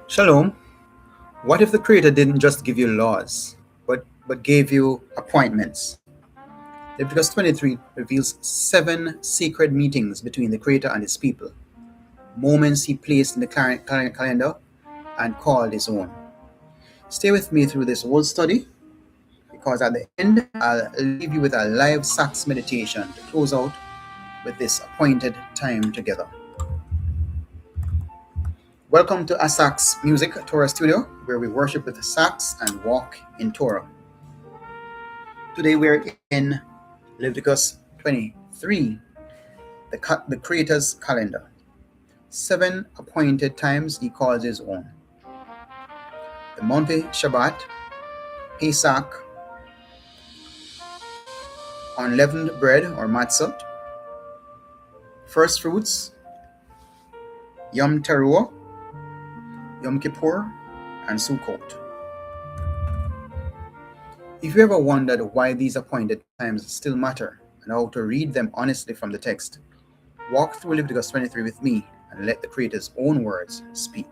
Shalom. What if the Creator didn't just give you laws, but gave you appointments? Leviticus 23 reveals 7 sacred meetings between the Creator and His people, moments He placed in the calendar and called His own. Stay with me through this whole study, because at the end, I'll leave you with a live sax meditation to close out with this appointed time together. Welcome to Sax Music Torah Studio, where we worship with the sax and walk in Torah. Today we're in Leviticus 23, the Creator's calendar. 7 appointed times He calls His own. The monthly Shabbat, Pesach, Unleavened Bread or Matzah, Firstfruits, Yom Teruah, Yom Kippur, and Sukkot. If you ever wondered why these appointed times still matter and how to read them honestly from the text, walk through Leviticus 23 with me and let the Creator's own words speak.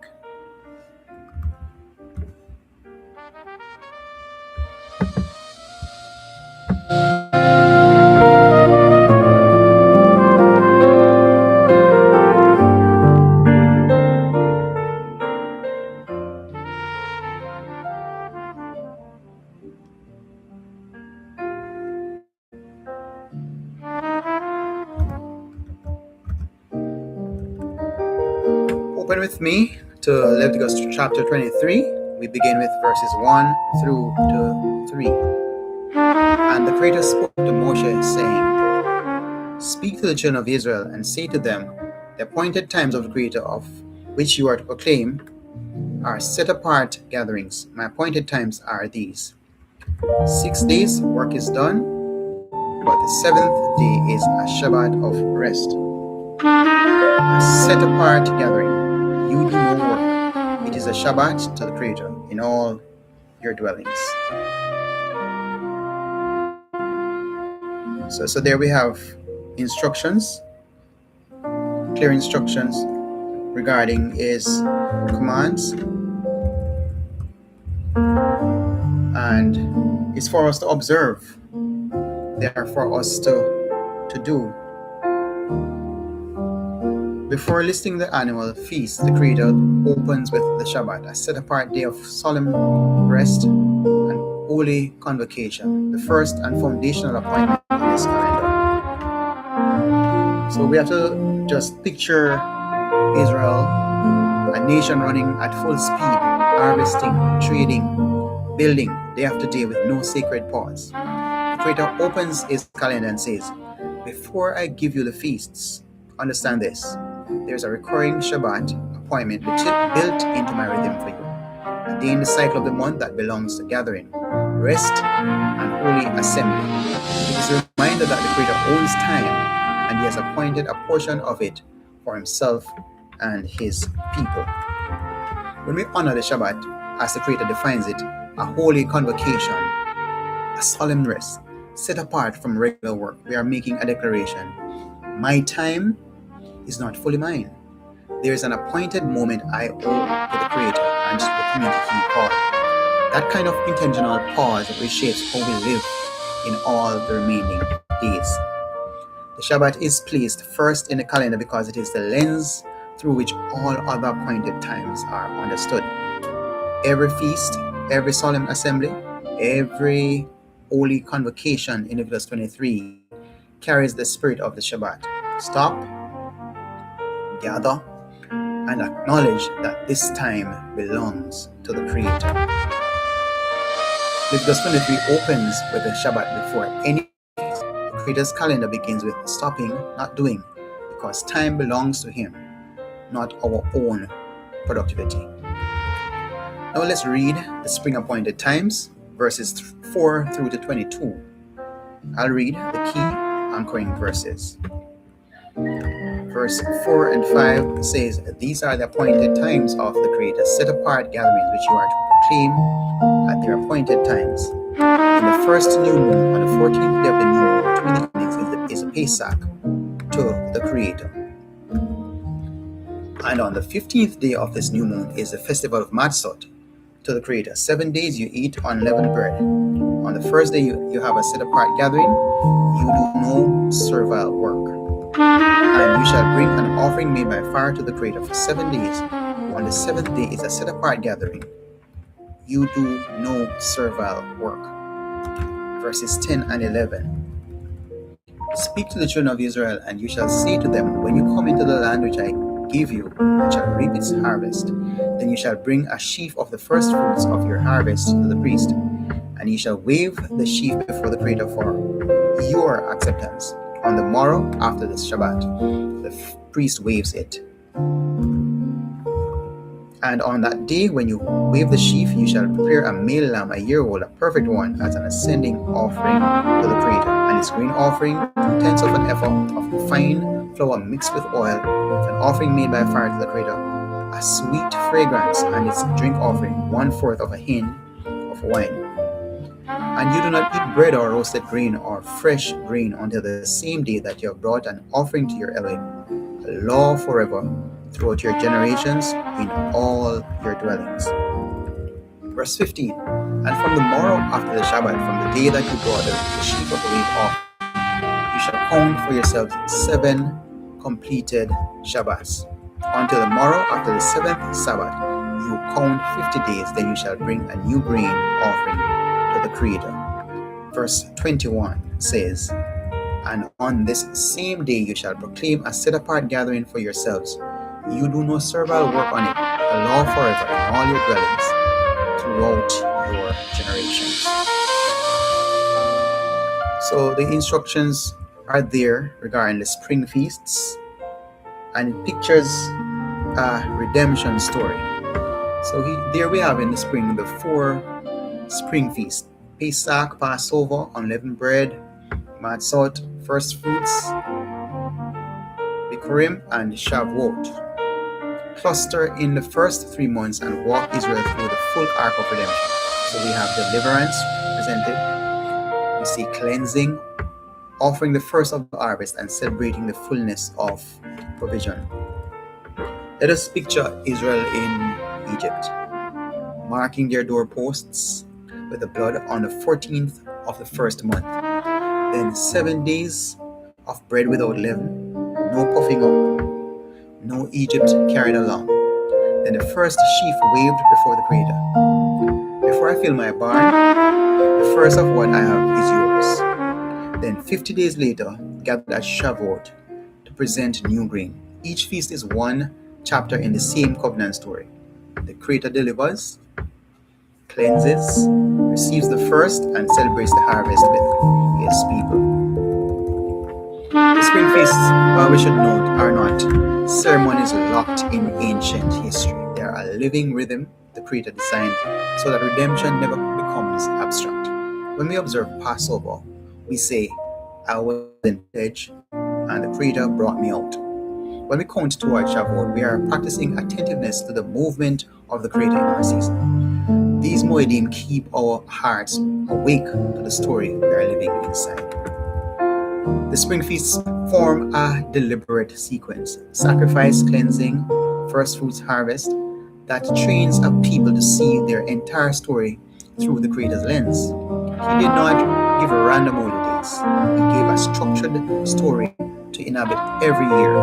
Open with me to Leviticus chapter 23. We begin with verses 1 through to 3. And the Creator spoke to Moshe, saying, Speak to the children of Israel and say to them, The appointed times of the Creator, of which you are to proclaim, are set apart gatherings. My appointed times are these. 6 days work is done, but the 7th day is a Shabbat of rest. A set apart gathering. You do no work. It is a Shabbat to the Creator in all your dwellings. So there we have instructions, clear instructions regarding His commands, and it's for us to observe. They are for us to do. Before listing the annual feast, the Creator opens with the Shabbat, a set-apart day of solemn rest and holy convocation, the first and foundational appointment in this calendar. So we have to just picture Israel, a nation running at full speed, harvesting, trading, building day after day with no sacred pause. The Creator opens His calendar and says, Before I give you the feasts, understand this. There's a recurring Shabbat appointment built into my rhythm for you. A day in the cycle of the month that belongs to gathering, rest, and holy assembly. It is a reminder that the Creator owns time, and He has appointed a portion of it for Himself and His people. When we honor the Shabbat, as the Creator defines it, a holy convocation, a solemn rest, set apart from regular work, we are making a declaration. My time is not fully mine. There is an appointed moment I owe to the Creator and to the community He called. That kind of intentional pause reshapes how we live in all the remaining days. The Shabbat is placed first in the calendar because it is the lens through which all other appointed times are understood. Every feast, every solemn assembly, every holy convocation in Leviticus 23 carries the spirit of the Shabbat. Stop, gather, and acknowledge that this time belongs to the Creator. Leviticus 23 opens with the Shabbat before any feast. The Creator's calendar begins with stopping, not doing, because time belongs to Him, not our own productivity. Now let's read the spring appointed times, verses 4 through to 22. I'll read the key anchoring verses. Verse 4 and 5 says, These are the appointed times of the Creator, set apart gatherings which you are to proclaim at their appointed times. In the first new moon, on the 14th day of the new moon, between the evenings is Pesach, to the Creator. And on the 15th day of this new moon is the festival of Matzot, to the Creator. 7 days you eat unleavened bread. On the first day you have a set-apart gathering. You do no servile work. And you shall bring an offering made by fire to the Creator for 7 days. On the 7th day is a set-apart gathering. You do no servile work. Verses 10 and 11. Speak to the children of Israel, and you shall say to them, when you come into the land which I give you, and shall reap its harvest, then you shall bring a sheaf of the firstfruits of your harvest to the priest, and ye shall wave the sheaf before the Creator for your acceptance. On the morrow after the Shabbat, the priest waves it. And on that day, when you wave the sheaf, you shall prepare a male lamb, a year-old, a perfect one, as an ascending offering to the Creator, and its grain offering, 2/10 of an ephah of fine flour mixed with oil, an offering made by fire to the Creator, a sweet fragrance, and its drink offering, 1/4 of a hin of wine. And you do not eat bread or roasted grain or fresh grain until the same day that you have brought an offering to your Elohim, a law forever throughout your generations in all your dwellings. Verse 15. And from the morrow after the Shabbat, from the day that you brought the sheaf of the wheat off, you shall count for yourselves 7 completed Shabbats. Until the morrow after the 7th Sabbath, you count 50 days, then you shall bring a new grain offering to the Creator. Verse 21 says, and on this same day you shall proclaim a set-apart gathering for yourselves. You do no servile work on it, a law forever in all your dwellings throughout your generations. So the instructions are there regarding the spring feasts, and it pictures a redemption story. So there we have in the spring the 4 spring feasts: Pesach, Passover, Unleavened Bread, Matzot, Firstfruits, Bikurim, and Shavuot. Cluster in the first 3 months and walk Israel through the full arc of redemption. So we have deliverance presented, we see cleansing, offering the first of the harvest, and celebrating the fullness of provision. Let us picture Israel in Egypt, marking their doorposts with the blood on the 14th of the first month. Then 7 days of bread without leaven, no puffing up, no Egypt carried along. Then the first sheaf waved before the Creator. Before I fill my barn, the first of what I have is yours. Then 50 days later, gathered at Shavuot to present new grain. Each feast is one chapter in the same covenant story. The Creator delivers, cleanses, receives the first, and celebrates the harvest with his people. The spring feasts, we should note, are not ceremonies locked in ancient history. They are a living rhythm the Creator designed so that redemption never becomes abstract. When we observe Passover, we say, I was in pledge and the Creator brought me out. When we count toward Shavuot, we are practicing attentiveness to the movement of the Creator in our season. These Moedim keep our hearts awake to the story we are living inside. The spring feasts form a deliberate sequence: sacrifice, cleansing, first fruits, harvest, that trains a people to see their entire story through the Creator's lens. He did not give a random holidays. He gave a structured story to inhabit every year.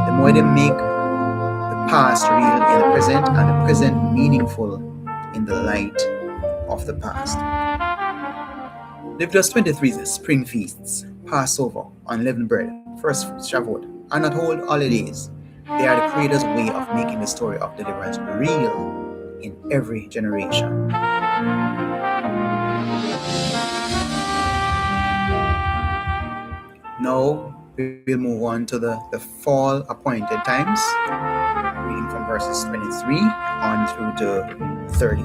The Moedim make the past real in the present and the present meaningful in the light of the past. Leviticus 23's spring feasts, Passover, Unleavened Bread, Firstfruits, Shavuot, are not whole holidays. They are the Creator's way of making the story of deliverance real in every generation. Now we will move on to the fall appointed times, reading from verses 23 on through to 32.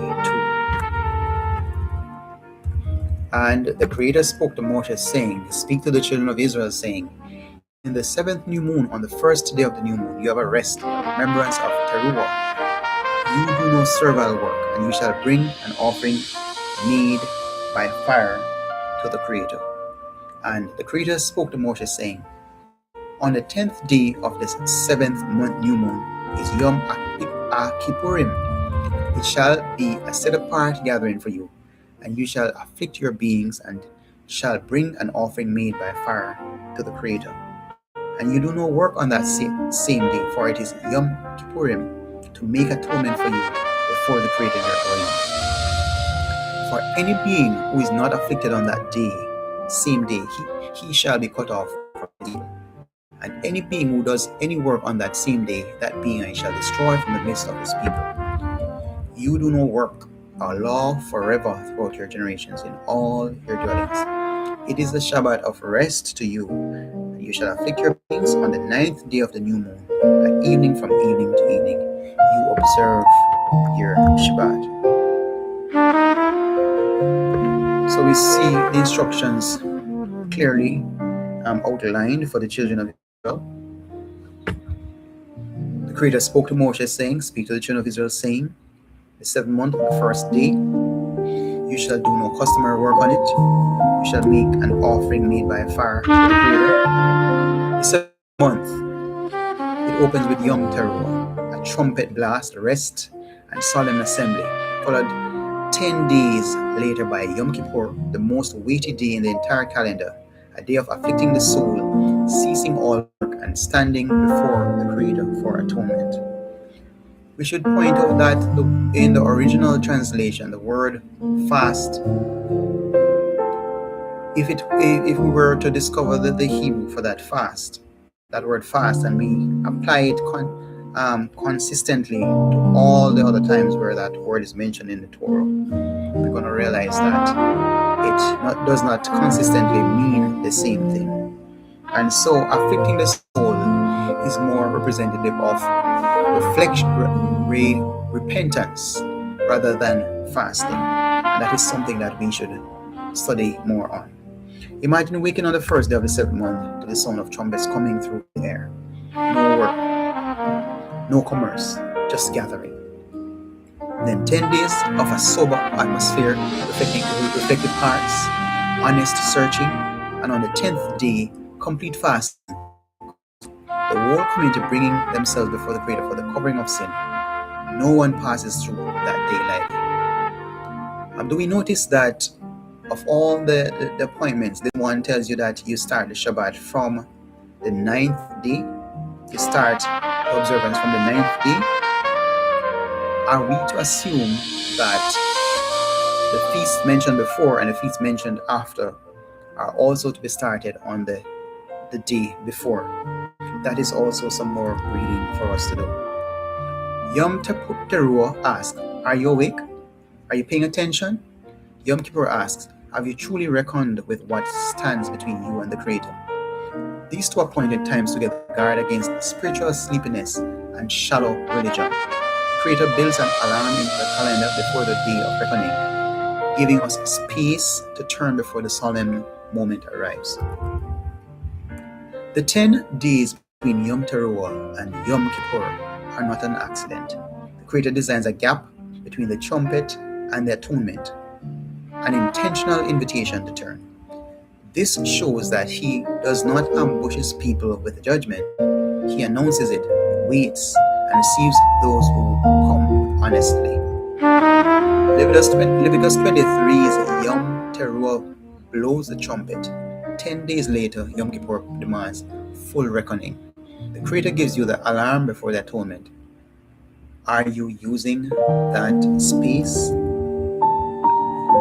And the Creator spoke to Moses, saying, speak to the children of Israel, saying, in the 7th new moon, on the first day of the new moon, you have a rest, remembrance of Teruah. You do no servile work, and you shall bring an offering made by fire to the Creator. And the Creator spoke to Moshe, saying, on the 10th day of this 7th month new moon is Yom Kippurim. It shall be a set apart gathering for you, and you shall afflict your beings, and shall bring an offering made by fire to the Creator. And you do no work on that same day, for it is Yom Kippurim, to make atonement for you before the Creator your Elohim. For any being who is not afflicted on that same day, he shall be cut off from his people. And any being who does any work on that same day, that being I shall destroy from the midst of his people. You do no work, a law forever throughout your generations in all your dwellings. It is the Shabbat of rest to you, and you shall afflict your beings on the 9th day of the new moon. At evening, from evening to evening, you observe your Shabbat. So we see the instructions clearly outlined for the children of Israel. The Creator spoke to Moshe, saying, speak to the children of Israel, saying, the 7th month, on the 1st day, you shall do no customary work on it. You shall make an offering made by fire to the Creator. The 7th month, it opens with Yom Teruah, a trumpet blast, rest, and solemn assembly, followed 10 days later by Yom Kippur, the most weighty day in the entire calendar, a day of afflicting the soul, ceasing all work, and standing before the Creator for atonement. We should point out that in the original translation, the word fast, if we were to discover the Hebrew for that fast, that word fast, and we apply it consistently to all the other times where that word is mentioned in the Torah, we're going to realize that it does not consistently mean the same thing. And so afflicting the soul is more representative of reflection, repentance, rather than fasting. And that is something that we should study more on. Imagine waking on the 1st day of the 7th month to the sound of trumpets coming through the air. No work, no commerce, just gathering. Then 10 days of a sober atmosphere, reflective hearts, honest searching, and on the 10th day, complete fasting. The whole community bringing themselves before the Creator for the covering of sin. No one passes through that day lightly. Do we notice that of all the appointments, this one tells you that you start the Shabbat from the 9th day? You start the observance from the 9th day? Are we to assume that the feasts mentioned before and the feasts mentioned after are also to be started on the day before? That is also some more reading for us to do. Yom Teruah asks, are you awake? Are you paying attention? Yom Kippur asks, have you truly reckoned with what stands between you and the Creator? These two appointed times together guard against spiritual sleepiness and shallow religion. The Creator builds an alarm into the calendar before the day of reckoning, giving us space to turn before the solemn moment arrives. The 10 days between Yom Teruah and Yom Kippur are not an accident. The Creator designs a gap between the trumpet and the atonement, an intentional invitation to turn. This shows that He does not ambush His people with judgment. He announces it, waits, and receives those who come honestly. Leviticus 23's Yom Teruah blows the trumpet. 10 days later, Yom Kippur demands full reckoning. The Creator gives you the alarm before the atonement. Are you using that space?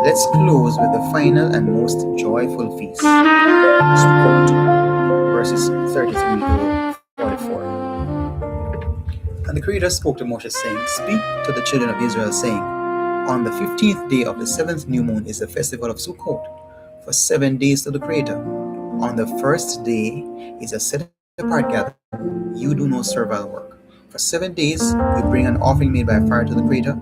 Let's close with the final and most joyful feast, Sukkot, verses 33 to 44. And the Creator spoke to Moshe, saying, speak to the children of Israel, saying, on the 15th day of the 7th new moon is the festival of Sukkot, for 7 days to the Creator. On the 1st day is a set-apart gathering. You do no servile work. For 7 days you bring an offering made by fire to the Creator.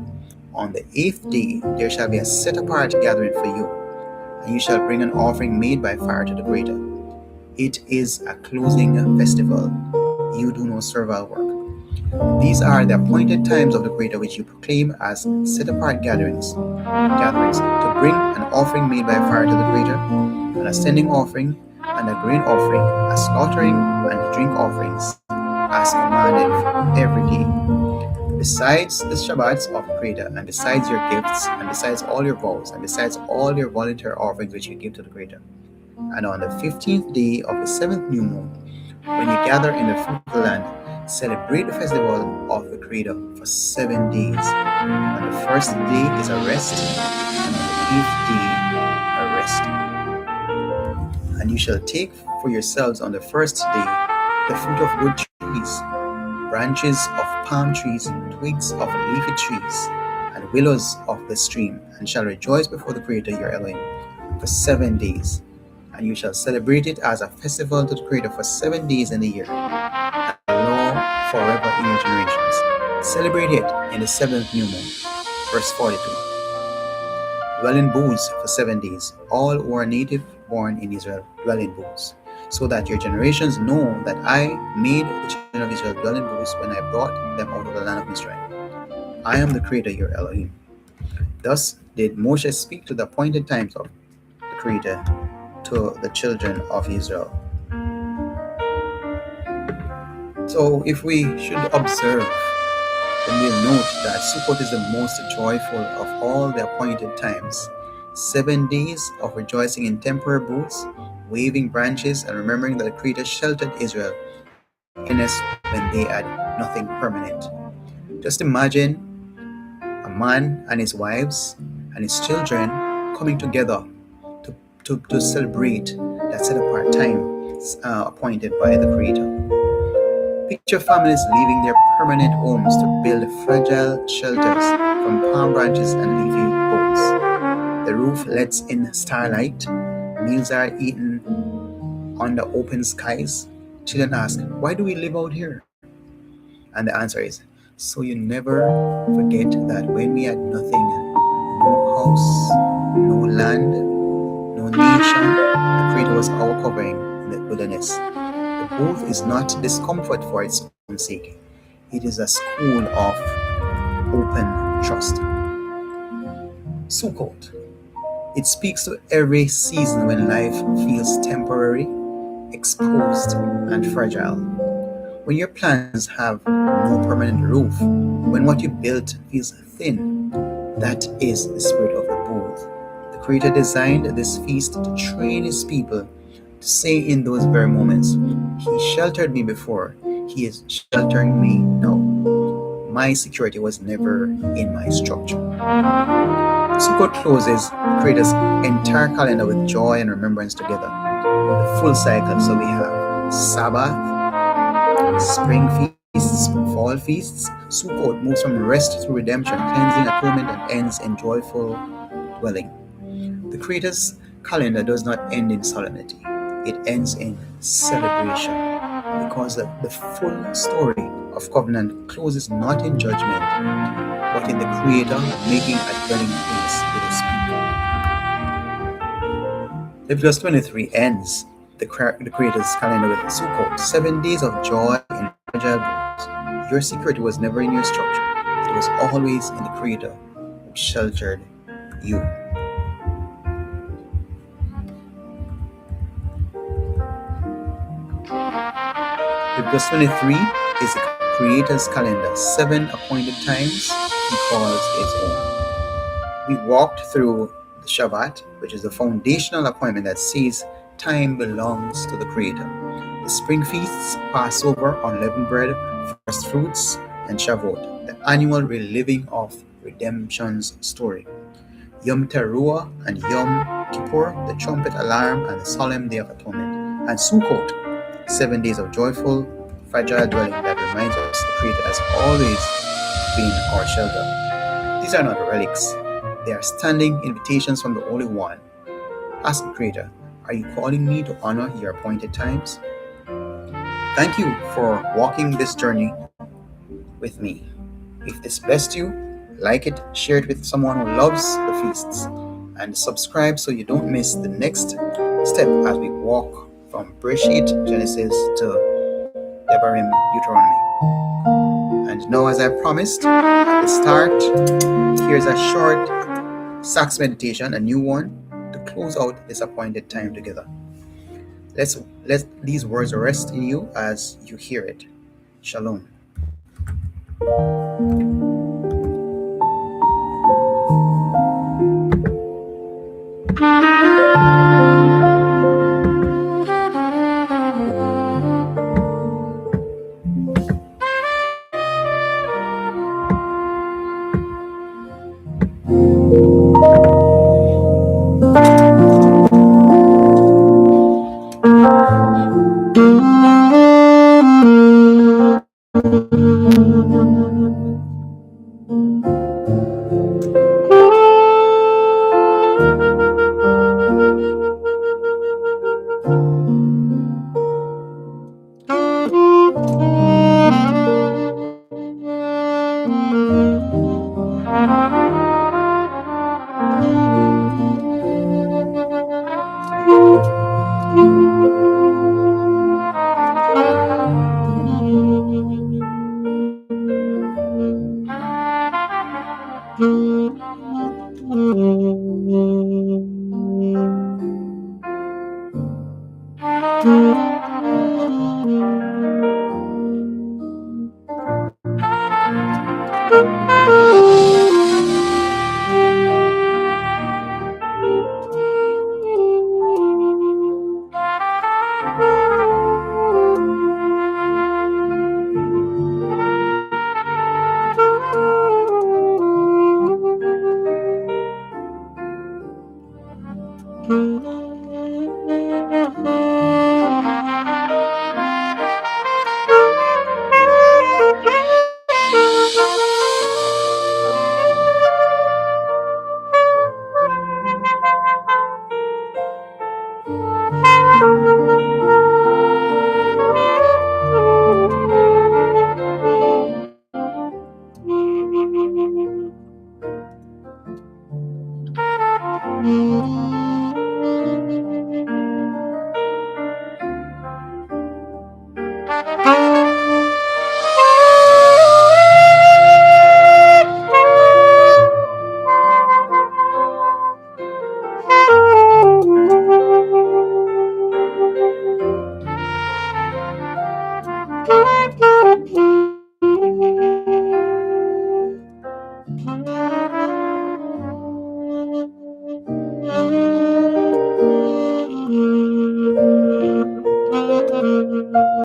On the 8th day there shall be a set-apart gathering for you, and you shall bring an offering made by fire to the Creator. It is a closing festival. You do no servile work. These are the appointed times of the Creator which you proclaim as set-apart gatherings to bring an offering made by fire to the Creator, an ascending offering, and a grain offering, a slaughtering and the drink offerings, as commanded every day. Besides the Shabbats of the Creator, and besides your gifts, and besides all your vows, and besides all your voluntary offerings which you give to the Creator. And on the 15th day of the 7th new moon, when you gather in the fruitful land, celebrate the festival of the Creator for 7 days. On the first day is a rest, and on the 8th day a rest. And you shall take for yourselves on the first day the fruit of good trees, branches of palm trees, twigs of leafy trees, and willows of the stream, and shall rejoice before the Creator your Elohim for 7 days. And you shall celebrate it as a festival to the Creator for 7 days in the year, and a law forever in your generations. Celebrate it in the 7th new moon. Verse 42. Dwell in booths for 7 days. All who are native born in Israel dwell in booths, so that your generations know that I made the children of Israel dwell in booths when I brought them out of the land of Israel. I am the Creator, your Elohim. Thus did Moshe speak to the appointed times of the Creator to the children of Israel. So if we should observe, then we'll note that Sukkot is the most joyful of all the appointed times. 7 days of rejoicing in temporary booths, waving branches, and remembering that the Creator sheltered Israel in us when they had nothing permanent. Just imagine a man and his wives and his children coming together to celebrate that set apart time appointed by the Creator. Picture families leaving their permanent homes to build fragile shelters from palm branches and leafy boughs. The roof lets in starlight. Meals are eaten under open skies. Children ask, why do we live out here? And the answer is, so you never forget that when we had nothing, no house, no land, no nation, the Creator was our covering in the wilderness. The booth is not discomfort for its own sake. It is a school of open trust. Sukkot. It speaks to every season when life feels temporary, exposed, and fragile. When your plans have no permanent roof, when what you built feels thin, that is the spirit of the booth. The Creator designed this feast to train His people to say in those very moments, He sheltered me before, He is sheltering me now. My security was never in my structure. Sukkot closes the Creator's entire calendar with joy and remembrance together. The full cycle. So we have Sabbath, spring feasts, fall feasts. Sukkot moves from rest through redemption, cleansing, atonement, and ends in joyful dwelling. The Creator's calendar does not end in solemnity. It ends in celebration, because the full story of covenant closes not in judgment, but in the Creator making a dwelling place with His people. Leviticus 23 ends the Creator's calendar with Sukkot, 7 days of joy in fragile booths. Your security was never in your structure. It was always in the Creator who sheltered you. Leviticus 23 is the Creator's calendar, 7 appointed times He calls His own. We walked through the Shavuot, which is the foundational appointment that says time belongs to the Creator. The spring feasts, Passover, Unleavened Bread, Firstfruits, and Shavuot, the annual reliving of redemption's story. Yom Teruah and Yom Kippur, the trumpet alarm and the solemn day of atonement. And Sukkot, 7 days of joyful, fragile dwelling that reminds us the Creator has always been our shelter. These are not relics. They are standing invitations from the Holy One. Ask the Creator, are you calling me to honor your appointed times? Thank you for walking this journey with me. If this blessed you, like it, share it with someone who loves the feasts, and subscribe so you don't miss the next step as we walk from Bereshit, Genesis, to Devarim, Deuteronomy. And now, as I promised at the start, here's a short Sachs meditation, a new one, to close out this appointed time together. Let these words rest in you as you hear it. Shalom.